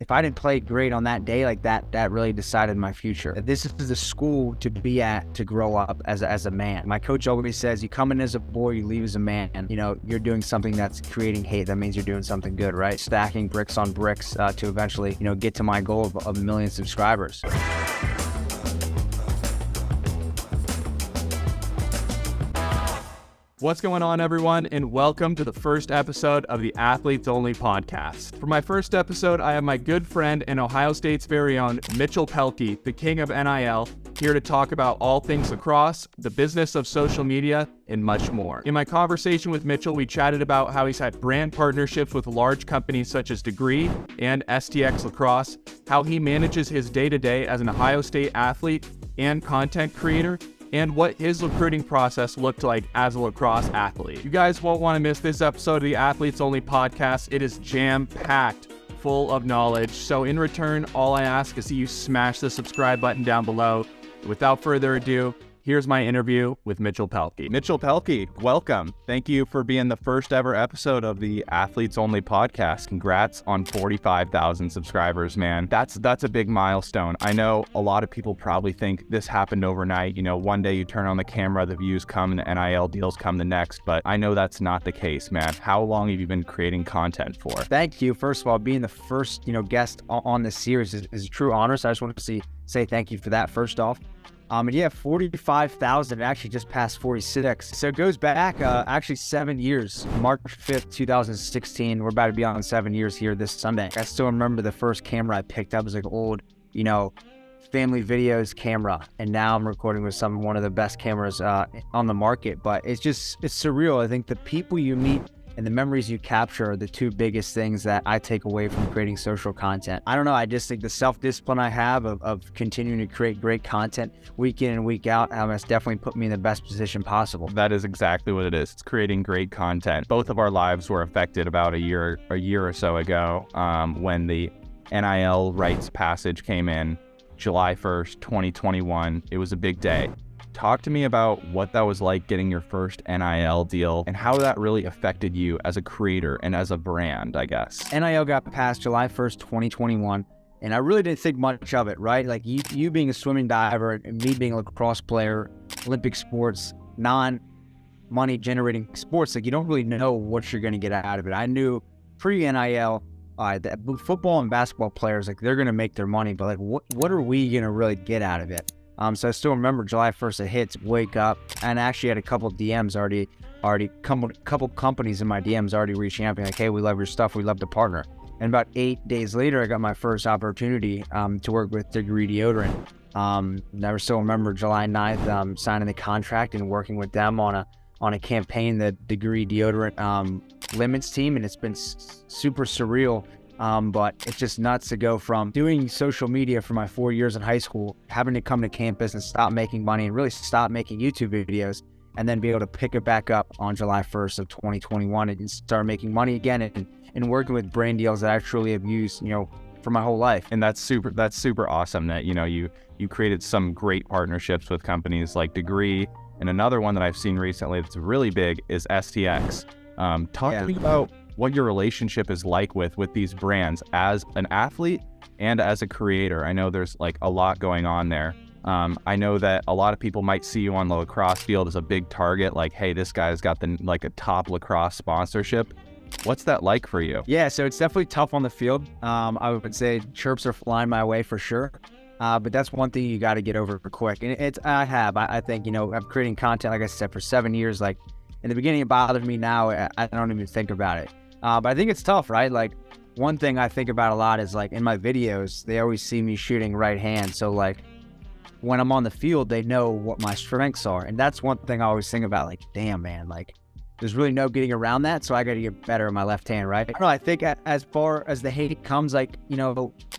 if I didn't play great on that day, like that really decided my future. This is the school to be at to grow up as a man. My coach always says, you come in as a boy, you leave as a man. And you're doing something that's creating hate. That means you're doing something good, right? Stacking bricks on bricks to eventually, get to my goal of 1 million subscribers. What's going on, everyone, and welcome to the first episode of the Athletes Only podcast. For my first episode, I have my good friend and Ohio State's very own Mitchell Pehlke, the king of NIL, here to talk about all things lacrosse, the business of social media, and much more. In my conversation with Mitchell, we chatted about how he's had brand partnerships with large companies such as Degree and STX Lacrosse, how he manages his day-to-day as an Ohio State athlete and content creator, and what his recruiting process looked like as a lacrosse athlete. You guys won't want to miss this episode of the Athletes Only podcast. It is jam-packed full of knowledge. So in return, all I ask is that you smash the subscribe button down below. Without further ado, here's my interview with Mitchell Pehlke. Mitchell Pehlke, welcome. Thank you for being the first ever episode of the Athletes Only podcast. Congrats on 45,000 subscribers, man. That's a big milestone. I know a lot of people probably think this happened overnight. One day you turn on the camera, the views come, and the NIL deals come the next, but I know that's not the case, man. How long have you been creating content for? Thank you. First of all, being the first, guest on this series is a true honor. So I just want to say thank you for that first off. And yeah, 45,000, actually just passed 46. So it goes back actually 7 years, March 5th, 2016. We're about to be on 7 years here this Sunday. I still remember the first camera I picked up. It was like old, family videos camera. And now I'm recording with one of the best cameras on the market. But it's surreal. I think the people you meet and the memories you capture are the two biggest things that I take away from creating social content. I don't know, I just think the self-discipline I have of continuing to create great content week in and week out has definitely put me in the best position possible. That is exactly what it is. It's creating great content. Both of our lives were affected about a year or so ago when the NIL rights passage came in, July 1st, 2021. It was a big day. Talk to me about what that was like getting your first NIL deal and how that really affected you as a creator and as a brand, I guess. NIL got passed July 1st, 2021, and I really didn't think much of it, right? Like you being a swimming diver and me being a lacrosse player, Olympic sports, non-money generating sports, like you don't really know what you're going to get out of it. I knew pre-NIL that football and basketball players, like they're going to make their money, but like what are we going to really get out of it? So I still remember July 1st, it hits, wake up, and I actually had a couple of DMs couple companies in my DMs already reaching out, being like, hey, we love your stuff, we love to partner. And about 8 days later, I got my first opportunity to work with Degree Deodorant. I still remember July 9th, signing the contract and working with them on a campaign, the Degree Deodorant Limits team, and it's been super surreal. But it's just nuts to go from doing social media for my 4 years in high school, having to come to campus and stop making money and really stop making YouTube videos, and then be able to pick it back up on July 1st of 2021 and start making money again and working with brand deals that I truly have used, for my whole life. And that's super awesome that, you created some great partnerships with companies like Degree, and another one that I've seen recently that's really big is STX. Talk to me about what your relationship is like with these brands as an athlete and as a creator. I know there's like a lot going on there. I know that a lot of people might see you on the lacrosse field as a big target, like, hey, this guy's got a top lacrosse sponsorship. What's that like for you? Yeah, so it's definitely tough on the field. I would say chirps are flying my way for sure. But that's one thing you got to get over quick. And I think, I'm creating content, like I said, for 7 years. Like in the beginning, it bothered me. Now I don't even think about it. But I think it's tough, right? Like one thing I think about a lot is like in my videos, they always see me shooting right hand. So like when I'm on the field, they know what my strengths are. And that's one thing I always think about, like, damn, man, like there's really no getting around that. So I got to get better in my left hand, right? I don't know, I think as far as the hate comes, like,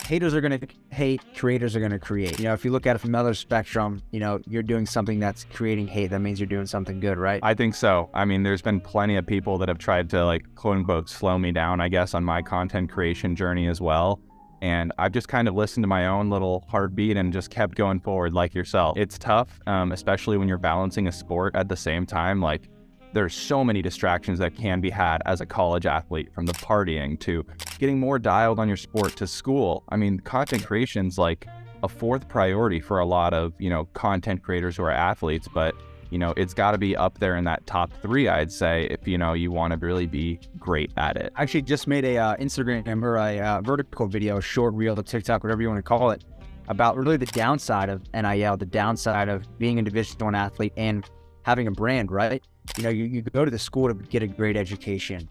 haters are going to hate, creators are going to create. If you look at it from the other spectrum, you're doing something that's creating hate. That means you're doing something good, right? I think so. I mean, there's been plenty of people that have tried to, like, quote unquote, slow me down, I guess, on my content creation journey as well. And I've just kind of listened to my own little heartbeat and just kept going forward like yourself. It's tough, especially when you're balancing a sport at the same time. Like, there's so many distractions that can be had as a college athlete, from the partying to getting more dialed on your sport to school. I mean, content creation's like a fourth priority for a lot of, content creators who are athletes, but it's got to be up there in that top 3, I'd say, if, you want to really be great at it. I actually just made a Instagram or a vertical video, short reel, TikTok, whatever you want to call it, about really the downside of NIL, the downside of being a Division I athlete and having a brand, right? You go to the school to get a great education.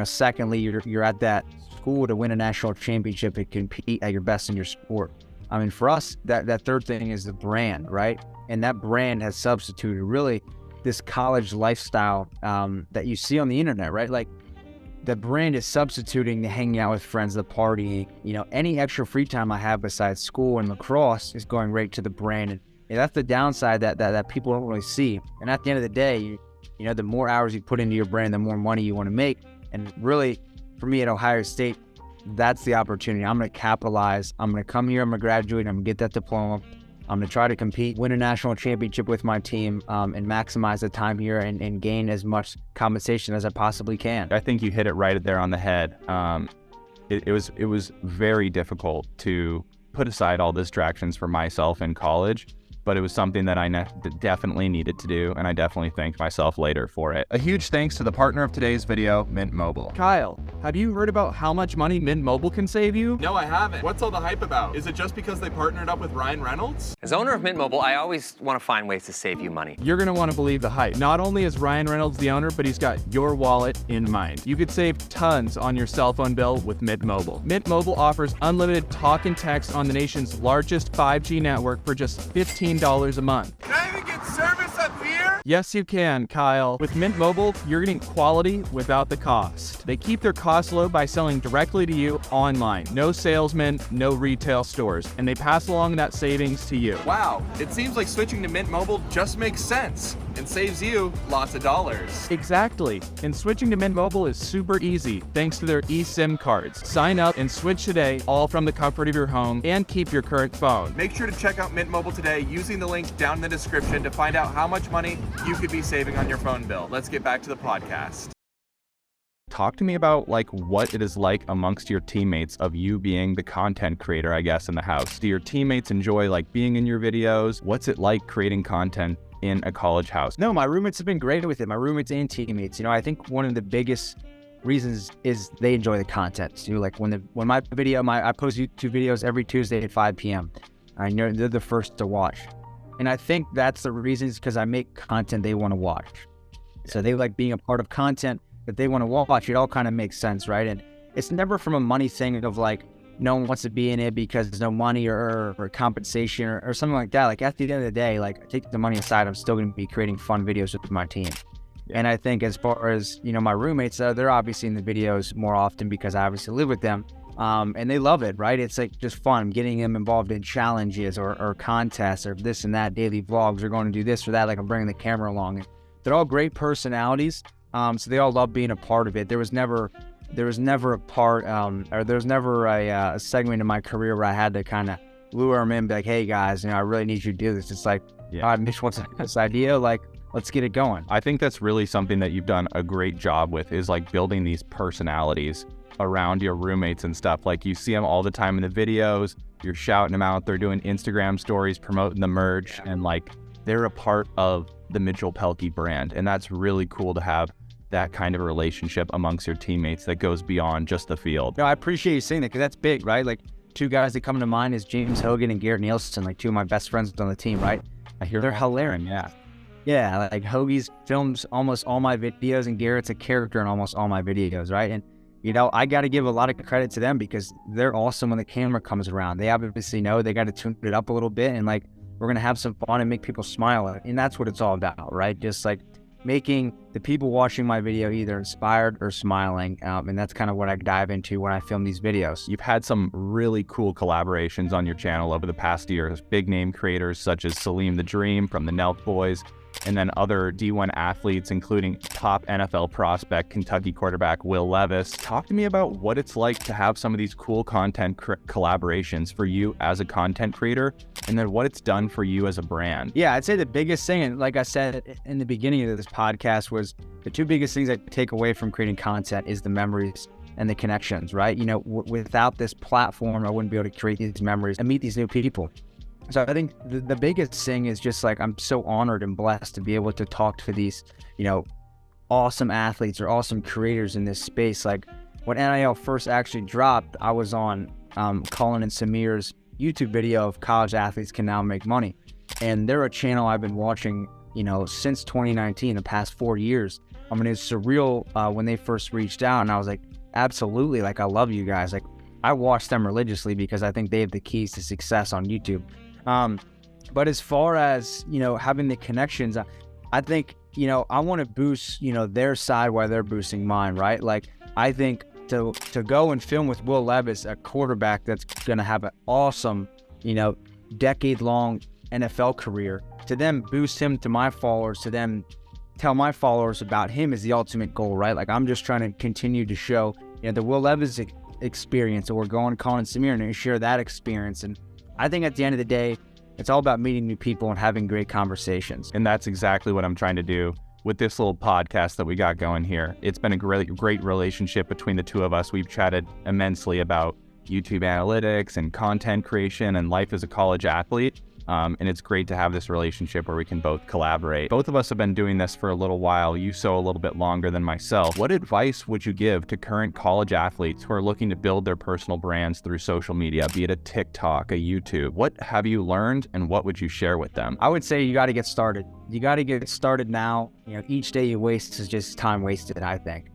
Secondly, you're at that school to win a national championship and compete at your best in your sport. I mean, for us, that third thing is the brand, right? And that brand has substituted really this college lifestyle that you see on the internet, right? Like, the brand is substituting the hanging out with friends, the partying. Any extra free time I have besides school and lacrosse is going right to the brand. And that's the downside that people don't really see. And at the end of the day, the more hours you put into your brand, the more money you want to make. And really, for me at Ohio State, that's the opportunity. I'm going to capitalize. I'm going to come here. I'm going to graduate. I'm going to get that diploma. I'm going to try to compete, win a national championship with my team, and maximize the time here and gain as much compensation as I possibly can. I think you hit it right there on the head. It was very difficult to put aside all distractions for myself in college, but it was something that I definitely needed to do, and I definitely thanked myself later for it. A huge thanks to the partner of today's video, Mint Mobile. Kyle, have you heard about how much money Mint Mobile can save you? No, I haven't. What's all the hype about? Is it just because they partnered up with Ryan Reynolds? As owner of Mint Mobile, I always want to find ways to save you money. You're gonna want to believe the hype. Not only is Ryan Reynolds the owner, but he's got your wallet in mind. You could save tons on your cell phone bill with Mint Mobile. Mint Mobile offers unlimited talk and text on the nation's largest 5G network for just $15 a month. Can I even get service up here? Yes, you can, Kyle. With Mint Mobile, you're getting quality without the cost. They keep their costs low by selling directly to you online. No salesmen, no retail stores, and they pass along that savings to you. Wow, it seems like switching to Mint Mobile just makes sense and saves you lots of dollars. Exactly. And switching to Mint Mobile is super easy thanks to their eSIM cards. Sign up and switch today, all from the comfort of your home, and keep your current phone. Make sure to check out Mint Mobile today using the link down in the description to find out how much money you could be saving on your phone bill. Let's get back to the podcast. Talk to me about what it is like amongst your teammates of you being the content creator, I guess, in the house. Do your teammates enjoy being in your videos? What's it like creating content in a college house? No, my roommates have been great with it. My roommates and teammates. I think one of the biggest reasons is they enjoy the content too. Like when my video, I post YouTube videos every Tuesday at 5 p.m. I know they're the first to watch. And I think that's the reasons, because I make content they want to watch. So they like being a part of content that they want to watch. It all kind of makes sense, right? And it's never from a money thing of no one wants to be in it because there's no money or compensation or something like that. Like at the end of the day, take the money aside, I'm still going to be creating fun videos with my team. Yeah. And I think as far as, my roommates, they're obviously in the videos more often because I obviously live with them. And they love it, right? It's just fun getting them involved in challenges or contests or this and that, daily vlogs, or going to do this or that. I'm bringing the camera along. And they're all great personalities. So they all love being a part of it. There was never a part, or there was never a segment in my career where I had to kind of lure them in, be like, hey guys, I really need you to do this. It's all right, Mitch wants this idea, let's get it going. I think that's really something that you've done a great job with, is building these personalities around your roommates and stuff. You see them all the time in the videos, you're shouting them out, they're doing Instagram stories, promoting the merch, and they're a part of the Mitchell Pehlke brand. And that's really cool to have that kind of relationship amongst your teammates that goes beyond just the field. No, I appreciate you saying that, because that's big, right? Two guys that come to mind is James Hogan and Garrett Nielsen, two of my best friends on the team, right? I hear they're hilarious. Yeah, Hoagie's films almost all my videos, and Garrett's a character in almost all my videos, right? And I got to give a lot of credit to them, because they're awesome when the camera comes around. They obviously know they got to tune it up a little bit, and we're going to have some fun and make people smile. And that's what it's all about, right? Just making the people watching my video either inspired or smiling. And that's kind of what I dive into when I film these videos. You've had some really cool collaborations on your channel over the past years. Big name creators such as Salim the Dream from the Nelk Boys, and then other D1 athletes, including top NFL prospect, Kentucky quarterback Will Levis. Talk to me about what it's like to have some of these cool content collaborations for you as a content creator, and then what it's done for you as a brand. Yeah, I'd say the biggest thing, and like I said in the beginning of this podcast, was the two biggest things I take away from creating content is the memories and the connections, right? You know, without this platform, I wouldn't be able to create these memories and meet these new people. So I think the biggest thing is just like, I'm so honored and blessed to be able to talk to these, you know, awesome athletes or awesome creators in this space. Like when NIL first actually dropped, I was on Colin and Samir's YouTube video of college athletes can now make money. And they're a channel I've been watching, you know, since 2019, the past 4 years. I mean, it's surreal when they first reached out, and I was like, absolutely, like, I love you guys. Like, I watch them religiously because I think they have the keys to success on YouTube. But as far as, you know, having the connections, I think, you know, I want to boost, you know, their side while they're boosting mine, right? Like, I think to go and film with Will Levis, a quarterback that's going to have an awesome, you know, decade-long NFL career, to then boost him to my followers, to then tell my followers about him is the ultimate goal, right? Like, I'm just trying to continue to show, you know, the Will Levis experience, or go on Colin and Samir and share that experience. And I think at the end of the day, it's all about meeting new people and having great conversations. And that's exactly what I'm trying to do with this little podcast that we got going here. It's been a great relationship between the two of us. We've chatted immensely about YouTube analytics and content creation and life as a college athlete. And it's great to have this relationship where we can both collaborate. Both of us have been doing this for a little while, you so a little bit longer than myself. What advice would you give to current college athletes who are looking to build their personal brands through social media, be it a TikTok, a YouTube? What have you learned, and what would you share with them? I would say you got to get started. You got to get started now. You know, each day you waste is just time wasted, I think.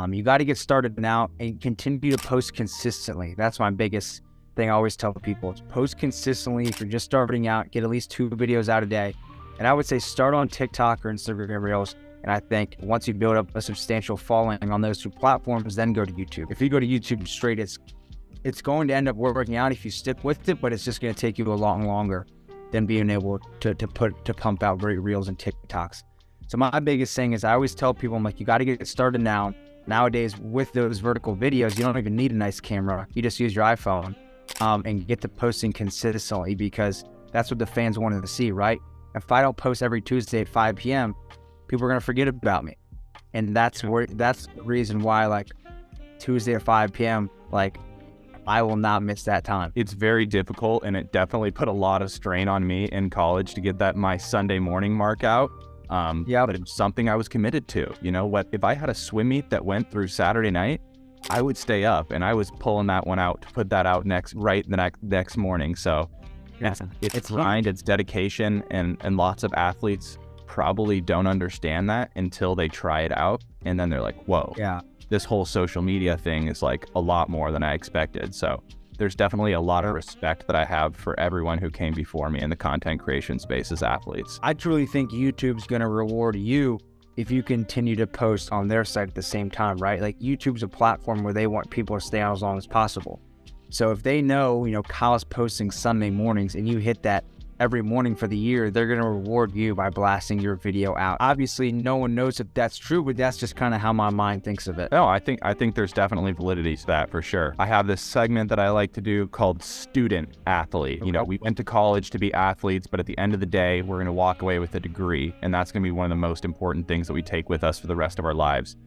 You got to get started now and continue to post consistently. That's my biggest thing I always tell people. Is post consistently. If you're just starting out, get at least 2 videos out a day. And I would say start on TikTok or Instagram Reels. And I think once you build up a substantial following on those 2 platforms, then go to YouTube. If you go to YouTube straight, it's going to end up working out if you stick with it, but it's just going to take you a lot longer than being able to pump out great Reels and TikToks. So my biggest thing is I always tell people, I'm like, you got to get started now. Nowadays, with those vertical videos, you don't even need a nice camera. You just use your iPhone. And get to posting consistently, because that's what the fans wanted to see, right? If I don't post every Tuesday at 5 p.m., people are going to forget about me. And that's the reason why, like, Tuesday at 5 p.m., like, I will not miss that time. It's very difficult, and it definitely put a lot of strain on me in college to get my Sunday morning mark out. But it's something I was committed to. You know what? If I had a swim meet that went through Saturday night, I would stay up, and I was pulling that one out to put that out the next morning. So it's grind, it's dedication, and lots of athletes probably don't understand that until they try it out, and then they're like, whoa, this whole social media thing is like a lot more than I expected. So there's definitely a lot of respect that I have for everyone who came before me in the content creation space as athletes. I truly think YouTube's going to reward you if you continue to post on their site at the same time, right? Like, YouTube's a platform where they want people to stay on as long as possible. So if they know, you know, Kyle's posting Sunday mornings and you hit that every morning for the year, they're going to reward you by blasting your video out. Obviously, no one knows if that's true, but that's just kind of how my mind thinks of it. No, I think there's definitely validity to that, for sure. I have this segment that I like to do called Student Athlete. You know, we went to college to be athletes, but at the end of the day, we're going to walk away with a degree, and that's going to be one of the most important things that we take with us for the rest of our lives.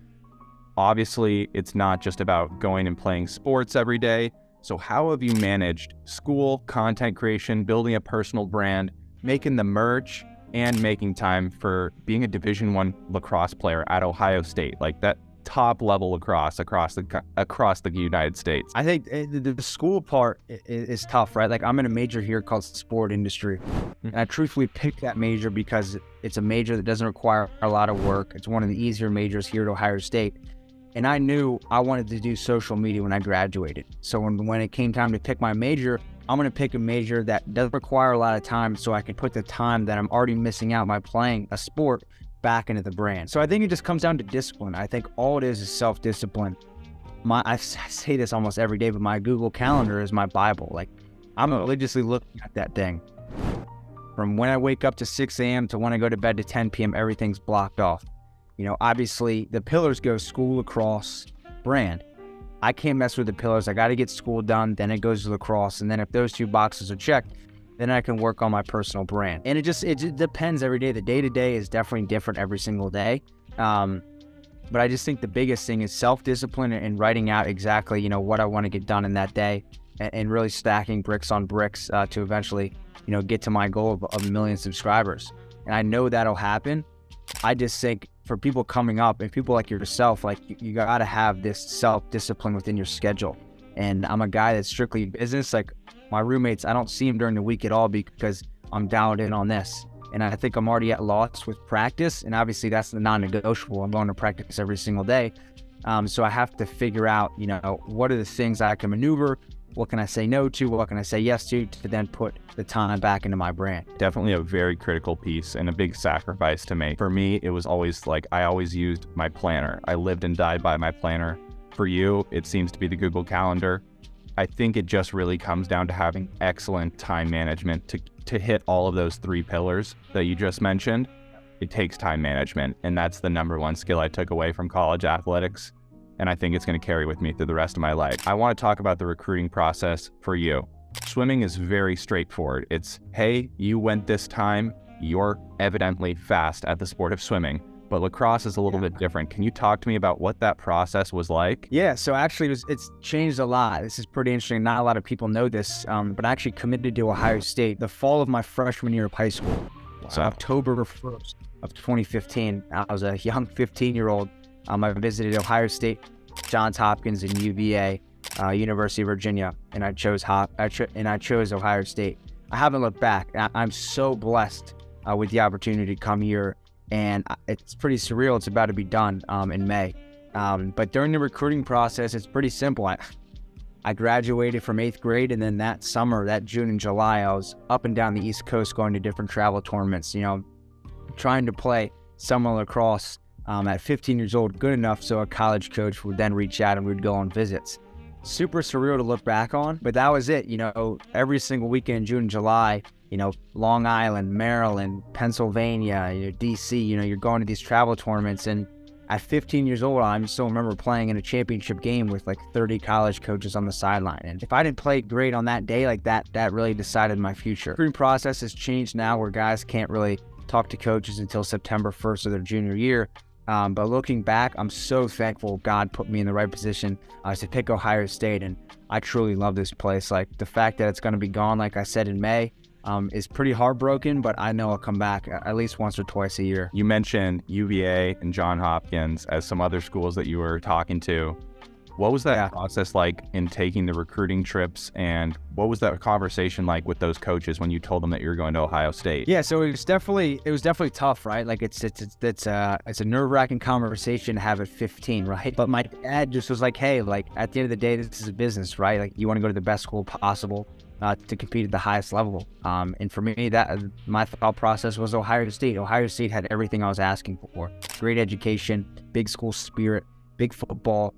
Obviously, it's not just about going and playing sports every day. So how have you managed school, content creation, building a personal brand, making the merch, and making time for being a Division I lacrosse player at Ohio State, like that top level lacrosse across the United States? I think the school part is tough, right? Like, I'm in a major here called sport industry, and I truthfully picked that major because it's a major that doesn't require a lot of work. It's one of the easier majors here at Ohio State. And I knew I wanted to do social media when I graduated. So when it came time to pick my major, I'm going to pick a major that doesn't require a lot of time, so I can put the time that I'm already missing out by playing a sport back into the brand. So I think it just comes down to discipline. I think all it is self-discipline. I say this almost every day, but my Google Calendar is my Bible. Like, I'm religiously looking at that thing. From when I wake up to 6 a.m. to when I go to bed to 10 p.m., everything's blocked off. Obviously the pillars go school, lacrosse, brand. I can't mess with the pillars. I got to get school done. Then it goes to lacrosse. And then if those 2 boxes are checked, then I can work on my personal brand. And it just depends every day. The day-to-day is definitely different every single day. But I just think the biggest thing is self-discipline and writing out exactly, what I want to get done in that day, and really stacking bricks on bricks to eventually, get to my goal of 1 million subscribers. And I know that'll happen. I just think for people coming up and people like yourself, like you got to have this self-discipline within your schedule. And I'm a guy that's strictly business. Like my roommates, I don't see them during the week at all because I'm dialed in on this. And I think I'm already at loss with practice. And obviously that's the non-negotiable. I'm going to practice every single day. So I have to figure out, what are the things I can maneuver? What can I say no to? What can I say yes to then put the time back into my brand? Definitely a very critical piece and a big sacrifice to make. For me, it was always like, I always used my planner. I lived and died by my planner. For you, it seems to be the Google Calendar. I think it just really comes down to having excellent time management to hit all of those 3 pillars that you just mentioned. It takes time management, and that's the number 1 skill I took away from college athletics. And I think it's going to carry with me through the rest of my life. I want to talk about the recruiting process for you. Swimming is very straightforward. It's, hey, you went this time, you're evidently fast at the sport of swimming. But lacrosse is a little bit different. Can you talk to me about what that process was like? Yeah, so actually it's changed a lot. This is pretty interesting. Not a lot of people know this, but I actually committed to Ohio State the fall of my freshman year of high school. So October 1st of 2015, I was a young 15-year-old. I visited Ohio State, Johns Hopkins, and UVA, University of Virginia, and I chose Ohio State. I haven't looked back. I'm so blessed with the opportunity to come here, and it's pretty surreal. It's about to be done in May. But during the recruiting process, it's pretty simple. I graduated from 8th grade, and then that summer, that June and July, I was up and down the East Coast going to different travel tournaments, trying to play summer lacrosse. At 15 years old, good enough so a college coach would then reach out and we'd go on visits. Super surreal to look back on, but that was it. Every single weekend in June and July, Long Island, Maryland, Pennsylvania, DC, you're going to these travel tournaments. And at 15 years old, I still remember playing in a championship game with like 30 college coaches on the sideline. And if I didn't play great on that day, like that really decided my future. The recruiting process has changed now where guys can't really talk to coaches until September 1st of their junior year. But looking back, I'm so thankful God put me in the right position to pick Ohio State, and I truly love this place. Like the fact that it's going to be gone, like I said, in May, is pretty heartbroken, but I know I'll come back at least once or twice a year. You mentioned UVA and Johns Hopkins as some other schools that you were talking to. What was that process like in taking the recruiting trips, and what was that conversation like with those coaches when you told them that you were going to Ohio State? Yeah, so it was definitely tough, right? Like it's a nerve-wracking conversation to have at 15, right? But my dad just was like, hey, like at the end of the day, this is a business, right? Like you want to go to the best school possible to compete at the highest level. And for me, that my thought process was Ohio State. Ohio State had everything I was asking for: great education, big school spirit, big football.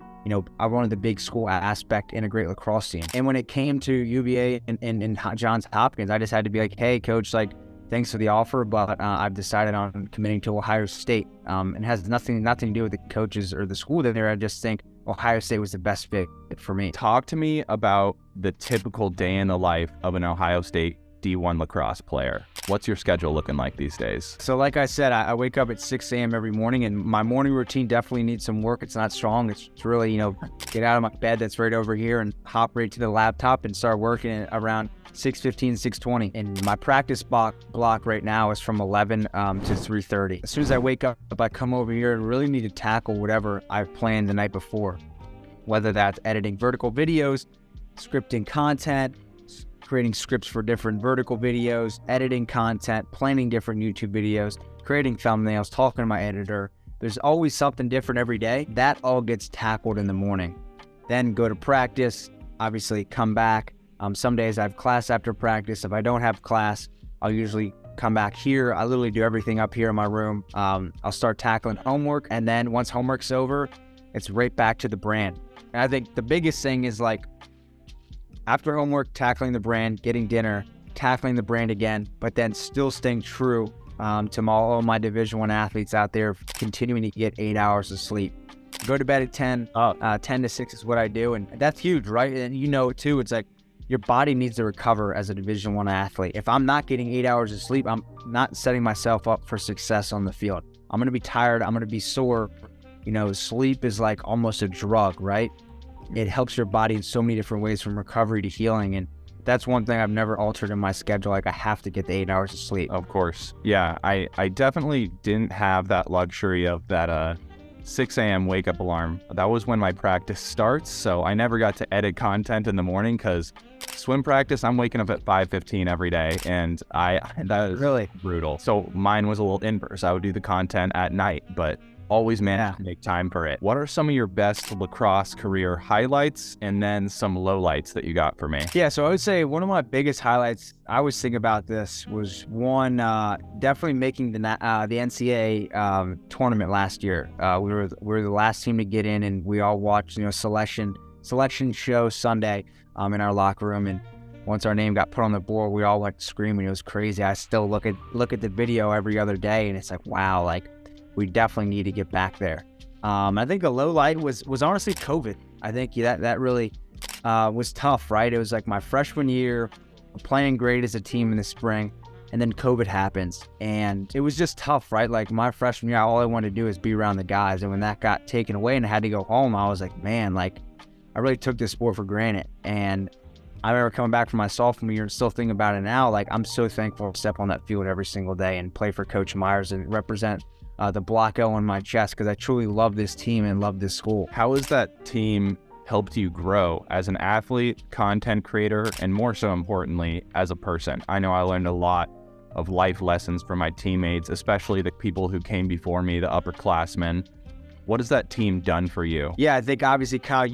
I wanted the big school aspect and a great lacrosse team. And when it came to UVA and Johns Hopkins, I just had to be like, hey, coach, like, thanks for the offer, but I've decided on committing to Ohio State. It has nothing to do with the coaches or the school there. I just think Ohio State was the best fit for me. Talk to me about the typical day in the life of an Ohio State D1 lacrosse player. What's your schedule looking like these days? So like I said, I wake up at 6 a.m. every morning, and my morning routine definitely needs some work. It's not strong. It's really, get out of my bed that's right over here and hop right to the laptop and start working at around 6:15, 6:20. And my practice block right now is from 11 to 3:30. As soon as I wake up, I come over here and really need to tackle whatever I've planned the night before, whether that's editing vertical videos, scripting content, creating scripts for different vertical videos, editing content, planning different YouTube videos, creating thumbnails, talking to my editor. There's always something different every day. That all gets tackled in the morning. Then go to practice, obviously come back. Some days I have class after practice. If I don't have class, I'll usually come back here. I literally do everything up here in my room. I'll start tackling homework, and then once homework's over, it's right back to the brand. And I think the biggest thing is like, after homework, tackling the brand, getting dinner, tackling the brand again, but then still staying true to all my Division I athletes out there, continuing to get 8 hours of sleep. Go to bed at 10, 10 to 6 is what I do, and that's huge, right? And you know it too. It's like your body needs to recover as a Division I athlete. If I'm not getting 8 hours of sleep, I'm not setting myself up for success on the field. I'm going to be tired. I'm going to be sore. You know, sleep is like almost a drug, right? It helps your body in so many different ways, from recovery to healing. And that's one thing I've never altered in my schedule. Like, I have to get the 8 hours of sleep. Of course. Yeah, I definitely didn't have that luxury of that 6 a.m. wake up alarm. That was when my practice starts. So I never got to edit content in the morning, because swim practice, I'm waking up at 5:15 every day. And that was Really brutal. So mine was a little inverse. I would do the content at night, but always managed to make time for it. What are some of your best lacrosse career highlights, and then some lowlights that you got for me? Yeah, so I would say one of my biggest highlights, I always think about this, was one, definitely making the NCAA tournament last year. We were the last team to get in, and we all watched, selection show Sunday in our locker room. And once our name got put on the board, we all like screaming. It was crazy. I still look at the video every other day, and it's like, wow, like, we definitely need to get back there. I think a low light was honestly COVID. I think that really was tough, right? It was like my freshman year, playing great as a team in the spring, and then COVID happens. And it was just tough, right? Like, my freshman year, all I wanted to do is be around the guys. And when that got taken away and I had to go home, I was like, man, like, I really took this sport for granted. And I remember coming back from my sophomore year and still thinking about it now. Like, I'm so thankful to step on that field every single day and play for Coach Myers and represent the Block O on my chest, because I truly love this team and love this school. How has that team helped you grow as an athlete, content creator, and more so importantly, as a person? I know I learned a lot of life lessons from my teammates, especially the people who came before me, the upperclassmen. What has that team done for you? Yeah, I think obviously, Kyle,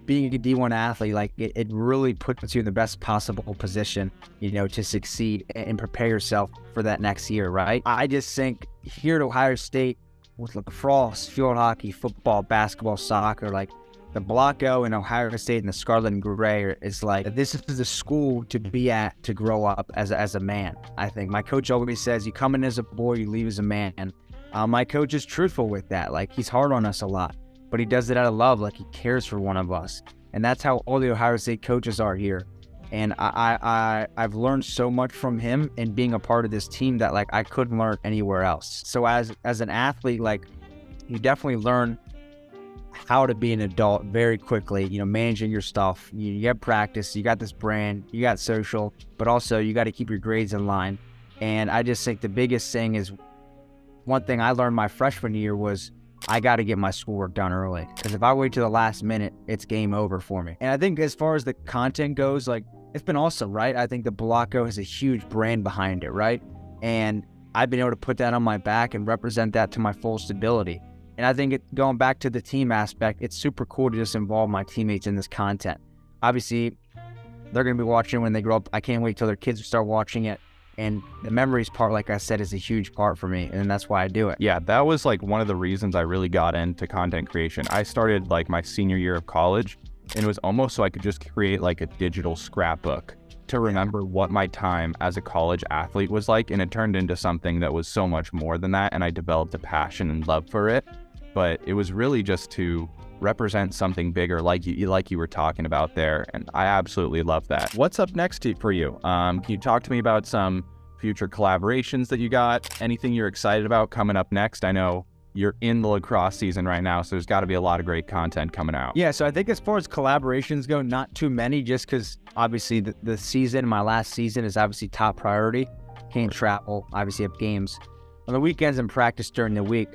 being a D1 athlete, like, it really puts you in the best possible position, to succeed and prepare yourself for that next year, right? I just think here at Ohio State, with lacrosse, field hockey, football, basketball, soccer, like, the Block O in Ohio State and the Scarlet and Gray is like, this is the school to be at to grow up as a man. I think my coach always says, you come in as a boy, you leave as a man. And my coach is truthful with that. Like, he's hard on us a lot, but he does it out of love. Like, he cares for one of us. And that's how all the Ohio State coaches are here. And I've learned so much from him and being a part of this team that, like, I couldn't learn anywhere else. So as an athlete, like, you definitely learn how to be an adult very quickly, managing your stuff. You get practice, you got this brand, you got social, but also you got to keep your grades in line. And I just think the biggest thing is, one thing I learned my freshman year was, I got to get my schoolwork done early, because if I wait to the last minute, it's game over for me. And I think as far as the content goes, like, it's been awesome, right? I think the Block O has a huge brand behind it, right? And I've been able to put that on my back and represent that to my fullest ability. And I think going back to the team aspect, it's super cool to just involve my teammates in this content. Obviously, they're going to be watching when they grow up. I can't wait till their kids start watching it. And the memories part, like I said, is a huge part for me, and that's why I do it. Yeah, that was like one of the reasons I really got into content creation. I started like my senior year of college, and it was almost so I could just create like a digital scrapbook to remember what my time as a college athlete was like. And it turned into something that was so much more than that, and I developed a passion and love for it. But it was really just to represent something bigger, like you were talking about there, and I absolutely love that. What's up next for you? Can you talk to me about some future collaborations that you got? Anything you're excited about coming up next? I know you're in the lacrosse season right now, so there's got to be a lot of great content coming out. Yeah, so I think as far as collaborations go, not too many, just because obviously the season, my last season, is obviously top priority. Can't travel, obviously have games on the weekends and practice during the week.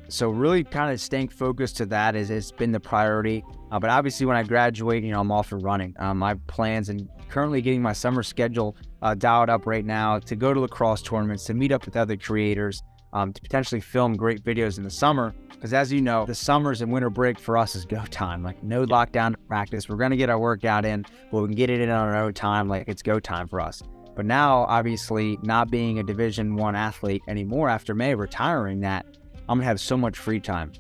So really kind of staying focused to that it's been the priority. But obviously when I graduate, I'm off and running. My plans and currently getting my summer schedule dialed up right now to go to lacrosse tournaments, to meet up with other creators, to potentially film great videos in the summer. Because as you know, the summers and winter break for us is go time. Like, no lockdown to practice. We're going to get our workout in, but we can get it in on our own time. Like, it's go time for us. But now, obviously, not being a Division I athlete anymore after May, retiring that, I'm going to have so much free time.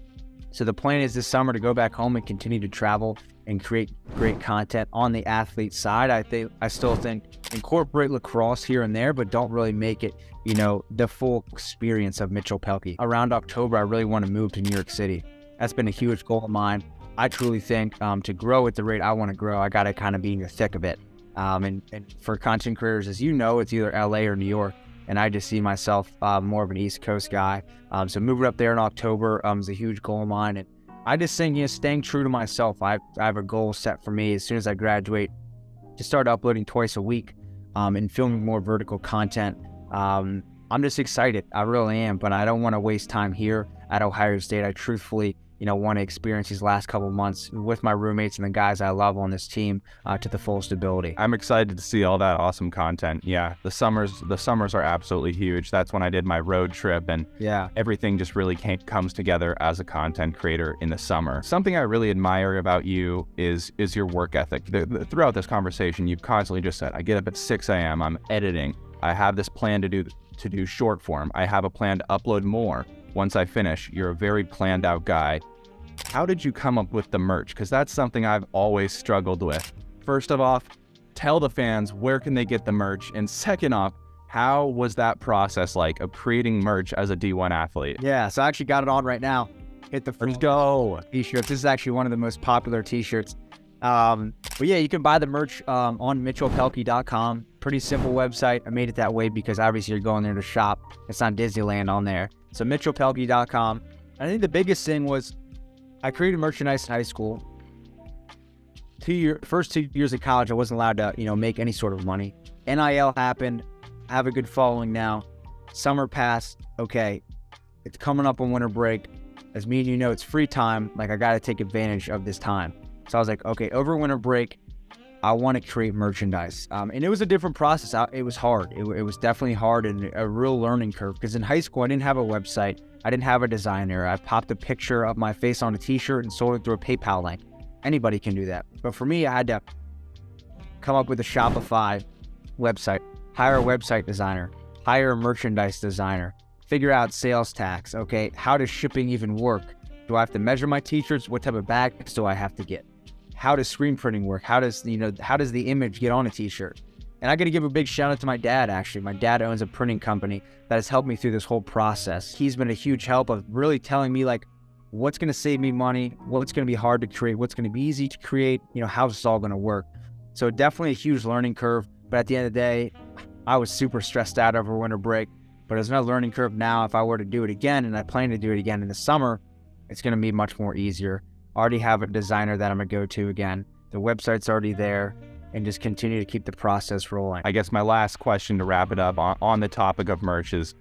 So the plan is this summer to go back home and continue to travel and create great content on the athlete side. I still think incorporate lacrosse here and there, but don't really make it, the full experience of Mitchell Pehlke. Around October, I really want to move to New York City. That's been a huge goal of mine. I truly think to grow at the rate I want to grow, I got to kind of be in the thick of it. And for content creators, as you know, it's either LA or New York. And I just see myself more of an East Coast guy. So moving up there in October is a huge goal of mine. And I just think, staying true to myself. I have a goal set for me as soon as I graduate to start uploading twice a week and filming more vertical content. I'm just excited. I really am. But I don't want to waste time here at Ohio State. I truthfully want to experience these last couple of months with my roommates and the guys I love on this team to the fullest ability. I'm excited to see all that awesome content. Yeah, the summers are absolutely huge. That's when I did my road trip, and everything just really comes together as a content creator in the summer. Something I really admire about you is your work ethic. Throughout this conversation, you've constantly just said, I get up at 6 a.m., I'm editing. I have this plan to do short form. I have a plan to upload more. Once I finish, you're a very planned out guy. How did you come up with the merch? Because that's something I've always struggled with. First of all, tell the fans where can they get the merch? And second off, how was that process like of creating merch as a D1 athlete? Yeah, so I actually got it on right now. Hit the Let's go. T-shirts. This is actually one of the most popular T-shirts. But yeah, you can buy the merch on MitchellPehlke.com. Pretty simple website. I made it that way because obviously you're going there to shop. It's not Disneyland on there. So MitchellPehlke.com. I think the biggest thing was I created merchandise in high school. First 2 years of college, I wasn't allowed to, make any sort of money. NIL happened. I have a good following now. Summer passed. Okay, it's coming up on winter break. As me and it's free time. Like, I got to take advantage of this time. So I was like, okay, over winter break, I want to create merchandise. And it was a different process. It was hard. It was definitely hard and a real learning curve. Because in high school, I didn't have a website. I didn't have a designer. I popped a picture of my face on a t-shirt and sold it through a PayPal link. Anybody can do that. But for me, I had to come up with a Shopify website, hire a website designer, hire a merchandise designer, figure out sales tax. Okay, how does shipping even work? Do I have to measure my t-shirts? What type of bags do I have to get? How does screen printing work? How does the image get on a t-shirt? And I got to give a big shout out to my dad, actually. My dad owns a printing company that has helped me through this whole process. He's been a huge help of really telling me, like, what's going to save me money, what's going to be hard to create, what's going to be easy to create, how's this all going to work. So definitely a huge learning curve. But at the end of the day, I was super stressed out over winter break. But there's no learning curve now. If I were to do it again, and I plan to do it again in the summer, it's going to be much more easier. I already have a designer that I'm going to go to again. The website's already there. And just continue to keep the process rolling. I guess my last question to wrap it up on the topic of merch is,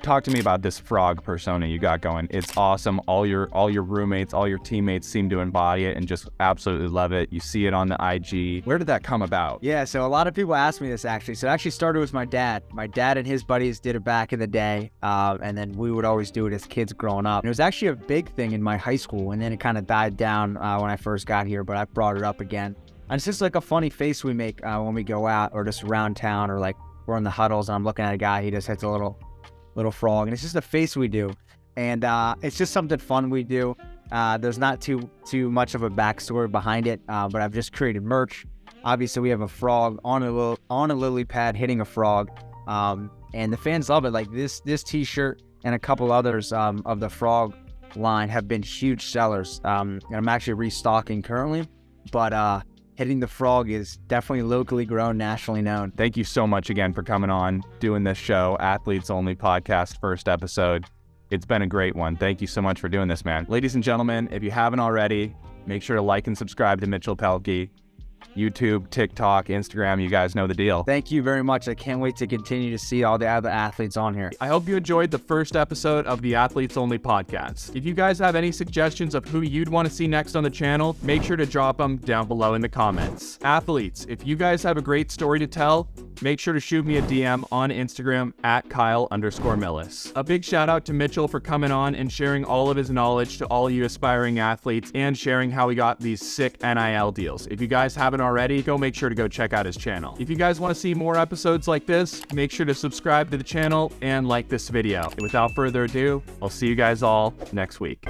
talk to me about this frog persona you got going. It's awesome. All your roommates, all your teammates seem to embody it and just absolutely love it. You see it on the IG. Where did that come about? Yeah, so a lot of people ask me this actually. So it actually started with my dad. My dad and his buddies did it back in the day. And then we would always do it as kids growing up. And it was actually a big thing in my high school. And then it kind of died down when I first got here, but I brought it up again. And it's just like a funny face we make when we go out or just around town, or like we're in the huddles and I'm looking at a guy, he just hits a little frog, and it's just a face we do. And it's just something fun we do. There's not too much of a backstory behind it, but I've just created merch. Obviously, we have a frog on a lily pad hitting a frog, and the fans love it. Like this t-shirt and a couple others of the frog line have been huge sellers. And I'm actually restocking currently, but hitting the frog is definitely locally grown, nationally known. Thank you so much again for coming on, doing this show, Athletes Only Podcast, first episode. It's been a great one. Thank you so much for doing this, man. Ladies and gentlemen, if you haven't already, make sure to like and subscribe to Mitchell Pehlke. YouTube, TikTok, Instagram, you guys know the deal. Thank you very much. I can't wait to continue to see all the other athletes on here. I hope you enjoyed the first episode of the Athletes Only Podcast. If you guys have any suggestions of who you'd want to see next on the channel, make sure to drop them down below in the comments. Athletes, if you guys have a great story to tell, make sure to shoot me a DM on Instagram at Kyle_Millis. A big shout out to Mitchell for coming on and sharing all of his knowledge to all you aspiring athletes and sharing how he got these sick NIL deals. If you guys haven't already, go make sure to go check out his channel. If you guys want to see more episodes like this, make sure to subscribe to the channel and like this video. Without further ado, I'll see you guys all next week.